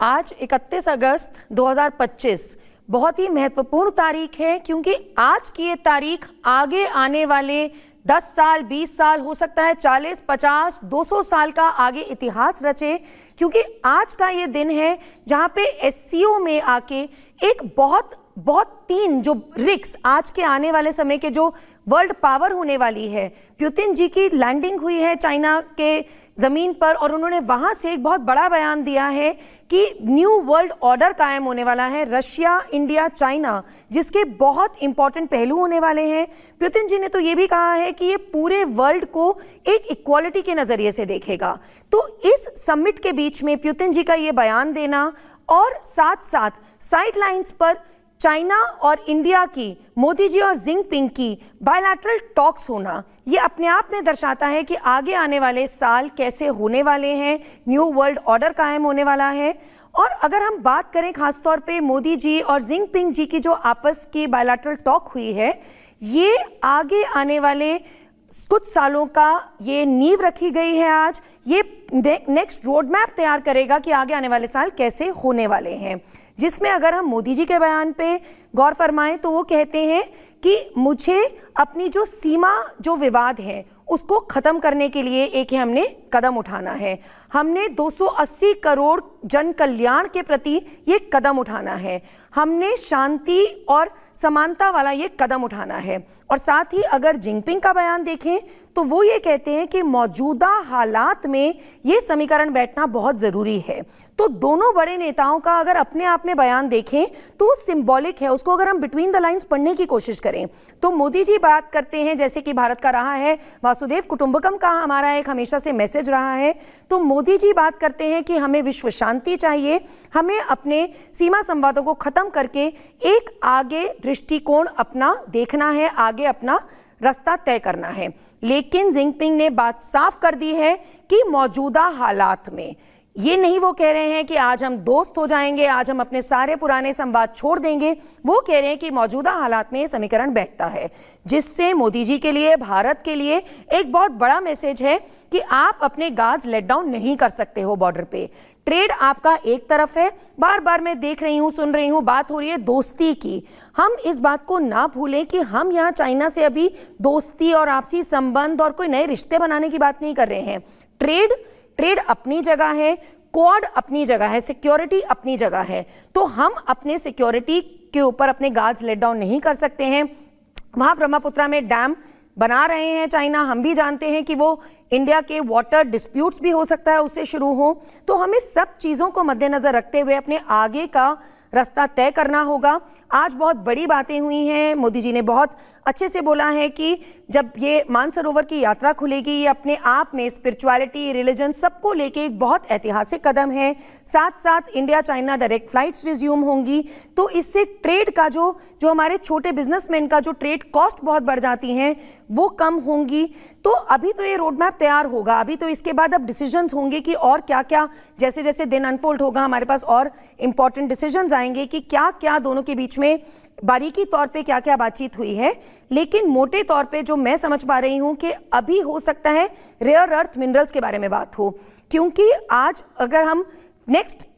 आज 31 अगस्त 2025 बहुत ही महत्वपूर्ण तारीख है, क्योंकि आज की ये तारीख आगे आने वाले 10 साल, 20 साल, हो सकता है 40, 50, 200 साल का आगे इतिहास रचे। क्योंकि आज का ये दिन है जहाँ पे एससीओ में आके एक बहुत 3 जो रिक्स आज के आने वाले समय के जो वर्ल्ड पावर होने वाली है, पुतिन जी की लैंडिंग हुई है चाइना के ज़मीन पर और उन्होंने वहाँ से एक बहुत बड़ा बयान दिया है कि न्यू वर्ल्ड ऑर्डर कायम होने वाला है, रशिया, इंडिया, चाइना, जिसके बहुत इंपॉर्टेंट पहलू होने वाले हैं। पुतिन जी ने तो ये भी कहा है कि ये पूरे वर्ल्ड को एक इक्वालिटी के नज़रिए से देखेगा। तो इस समिट के बीच में पुतिन जी का ये बयान देना और साथ साथ साइडलाइंस पर चाइना और इंडिया की, मोदी जी और जिनपिंग की बायलैटरल टॉक्स होना, ये अपने आप में दर्शाता है कि आगे आने वाले साल कैसे होने वाले हैं, न्यू वर्ल्ड ऑर्डर कायम होने वाला है। और अगर हम बात करें खासतौर पे मोदी जी और जिनपिंग जी की जो आपस की बायलैटरल टॉक हुई है, ये आगे आने वाले कुछ सालों का ये नींव रखी गई है। आज ये नेक्स्ट रोड मैप तैयार करेगा कि आगे आने वाले साल कैसे होने वाले हैं, जिसमें अगर हम मोदी जी के बयान पे गौर फरमाएं तो वो कहते हैं कि मुझे अपनी जो सीमा, जो विवाद है, उसको ख़त्म करने के लिए एक हमने कदम उठाना है। हमने 280 करोड़ जन कल्याण के प्रति ये कदम उठाना है। हमने शांति और समानता वाला ये कदम उठाना है। और साथ ही अगर जिनपिंग का बयान देखें तो वो ये कहते हैं कि मौजूदा हालात में ये समीकरण बैठना बहुत ज़रूरी है। तो दोनों बड़े नेताओं का अगर अपने आप में बयान देखें तो वो सिंबॉलिक है। उसको अगर हम बिटवीन द लाइंस पढ़ने की कोशिश करें तो मोदी जी बात करते हैं, जैसे कि भारत का रहा है, वासुदेव कुटुंबकम का हमारा एक हमेशा से मैसेज रहा है, तो मोदी जी बात करते हैं कि हमें विश्व शांति चाहिए, हमें अपने सीमा संवादों को ख़त्म करके एक आगे दृष्टिकोण अपना देखना है, आगे अपना रास्ता तय करना है। लेकिन जिनपिंग ने बात साफ कर दी है कि मौजूदा हालात में, ये नहीं वो कह रहे हैं कि आज हम दोस्त हो जाएंगे, आज हम अपने सारे पुराने संवाद छोड़ देंगे। वो कह रहे हैं कि मौजूदा हालात में ये समीकरण बैठता है, जिससे मोदी जी के लिए, भारत के लिए एक बहुत बड़ा मैसेज है कि आप अपने गार्ड्स लेट डाउन नहीं कर सकते हो बॉर्डर पे। ट्रेड आपका एक तरफ है, बार बार मैं देख रही हूँ, सुन रही हूँ, बात हो रही है दोस्ती की। हम इस बात को ना भूलें कि हम यहाँ चाइना से अभी दोस्ती और आपसी संबंध और कोई नए रिश्ते बनाने की बात नहीं कर रहे हैं। ट्रेड अपनी जगह है, क्वाड अपनी जगह है, सिक्योरिटी अपनी जगह है। तो हम अपने सिक्योरिटी के ऊपर अपने गार्ड्स लेट डाउन नहीं कर सकते हैं। वहाँ ब्रह्मपुत्रा में डैम बना रहे हैं चाइना, हम भी जानते हैं कि वो इंडिया के वाटर डिस्प्यूट्स भी हो सकता है उससे शुरू हो। तो हमें सब चीज़ों को मद्देनज़र रखते हुए अपने आगे का रास्ता तय करना होगा। आज बहुत बड़ी बातें हुई हैं। मोदी जी ने बहुत अच्छे से बोला है कि जब ये मानसरोवर की यात्रा खुलेगी, ये अपने आप में स्पिरिचुअलिटी, रिलीजन, सबको लेके एक बहुत ऐतिहासिक कदम है। साथ साथ India China direct flights resume होंगी, तो इससे ट्रेड का जो हमारे छोटे बिजनेसमैन का जो ट्रेड कॉस्ट बहुत बढ़ जाती हैं वो कम होंगी। तो अभी तो ये रोड मैप तैयार होगा, अभी तो इसके बाद अब डिसीजंस होंगे कि और क्या क्या, जैसे जैसे दिन अनफोल्ड होगा हमारे पास और इंपॉर्टेंट डिसीजंस आएंगे कि क्या क्या दोनों के बीच में बारीकी तौर पे क्या क्या बातचीत हुई है। लेकिन मोटे तौर पे जो मैं समझ पा रही हूँ कि अभी हो सकता है रेयर अर्थ मिनरल्स के बारे में बात हो, क्योंकि आज अगर हम नेक्स्ट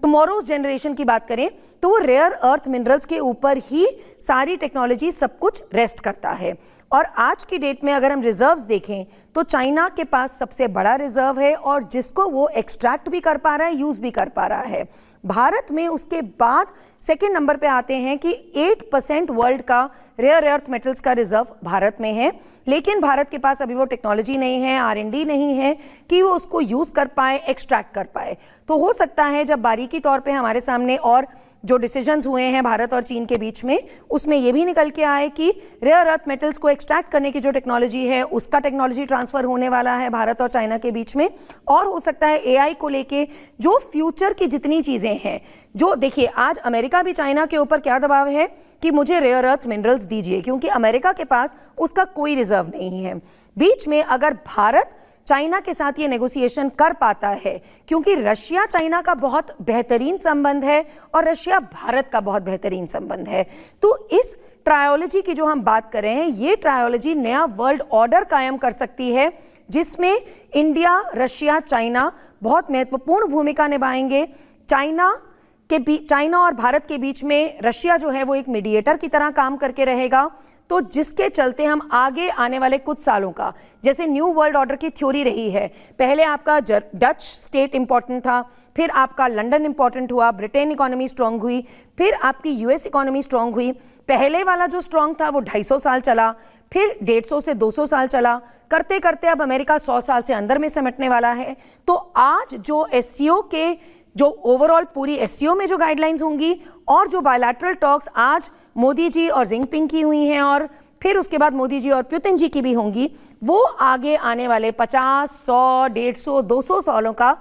टुमारोज जनरेशन की बात करें तो वो रेयर अर्थ मिनरल्स के ऊपर ही सारी टेक्नोलॉजी, सब कुछ रेस्ट करता है। और आज की डेट में अगर हम रिजर्व्स देखें तो चाइना के पास सबसे बड़ा रिजर्व है और जिसको वो एक्सट्रैक्ट भी कर पा रहा है, यूज़ भी कर पा रहा है। भारत में उसके बाद सेकेंड नंबर पे आते हैं कि 8% वर्ल्ड का रेयर अर्थ मेटल्स का रिजर्व भारत में है। लेकिन भारत के पास अभी वो टेक्नोलॉजी नहीं है, R&D नहीं है कि वो उसको यूज़ कर पाए, एक्सट्रैक्ट कर पाए। तो हो सकता है जब बारीकी तौर पे हमारे सामने और जो डिसीजंस हुए हैं भारत और चीन के बीच में, उसमें ये भी निकल के आए कि रेयर अर्थ मेटल्स को एक्सट्रैक्ट करने की जो टेक्नोलॉजी है, उसका टेक्नोलॉजी ट्रांसफ़र होने वाला है भारत और चाइना के बीच में। और हो सकता है AI को लेके जो फ्यूचर की जितनी चीज़ें हैं, जो देखिए आज अमेरिका भी चाइना के ऊपर क्या दबाव है कि मुझे रेयर अर्थ मिनरल्स दीजिए, क्योंकि अमेरिका के पास उसका कोई रिजर्व नहीं है। बीच में अगर भारत चाइना के साथ ये नेगोशिएशन कर पाता है, क्योंकि रशिया चाइना का बहुत बेहतरीन संबंध है और रशिया भारत का बहुत बेहतरीन संबंध है, तो इस ट्रायोलॉजी की जो हम बात कर रहे हैं, ये ट्रायोलॉजी नया वर्ल्ड ऑर्डर कायम कर सकती है, जिसमें इंडिया, रशिया, चाइना बहुत महत्वपूर्ण भूमिका निभाएंगे। चाइना और भारत के बीच में रशिया जो है वो एक मीडिएटर की तरह काम करके रहेगा, तो जिसके चलते हम आगे आने वाले कुछ सालों का, जैसे न्यू वर्ल्ड ऑर्डर की थ्योरी रही है, पहले आपका डच स्टेट इंपॉर्टेंट था, फिर आपका लंदन इंपॉर्टेंट हुआ, ब्रिटेन इकोनॉमी स्ट्रांग हुई, फिर आपकी यूएस इकोनॉमी स्ट्रांग हुई। पहले वाला जो स्ट्रांग था वो 250 साल चला, फिर 150 से 200 साल चला, करते करते अब अमेरिका 100 साल से अंदर में समेटने वाला है। तो आज जो एससीओ के जो ओवरऑल पूरी एससीओ में जो गाइडलाइंस होंगी और जो बायलैटरल टॉक्स आज मोदी जी और जिनपिंग की हुई हैं और फिर उसके बाद मोदी जी और पुतिन जी की भी होंगी, वो आगे आने वाले 50, 100, 150, 200 सालों का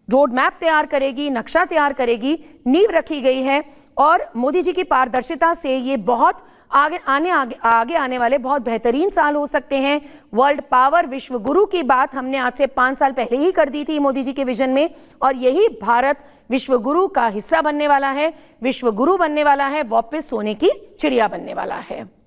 रोड मैप तैयार करेगी, नक्शा तैयार करेगी, नींव रखी गई है। और मोदी जी की पारदर्शिता से ये बहुत आगे आने वाले बहुत बेहतरीन साल हो सकते हैं। वर्ल्ड पावर, विश्व गुरु की बात हमने आज से 5 साल पहले ही कर दी थी मोदी जी के विजन में, और यही भारत विश्व गुरु का हिस्सा बनने वाला है, विश्व गुरु बनने वाला है, वापस सोने की चिड़िया बनने वाला है।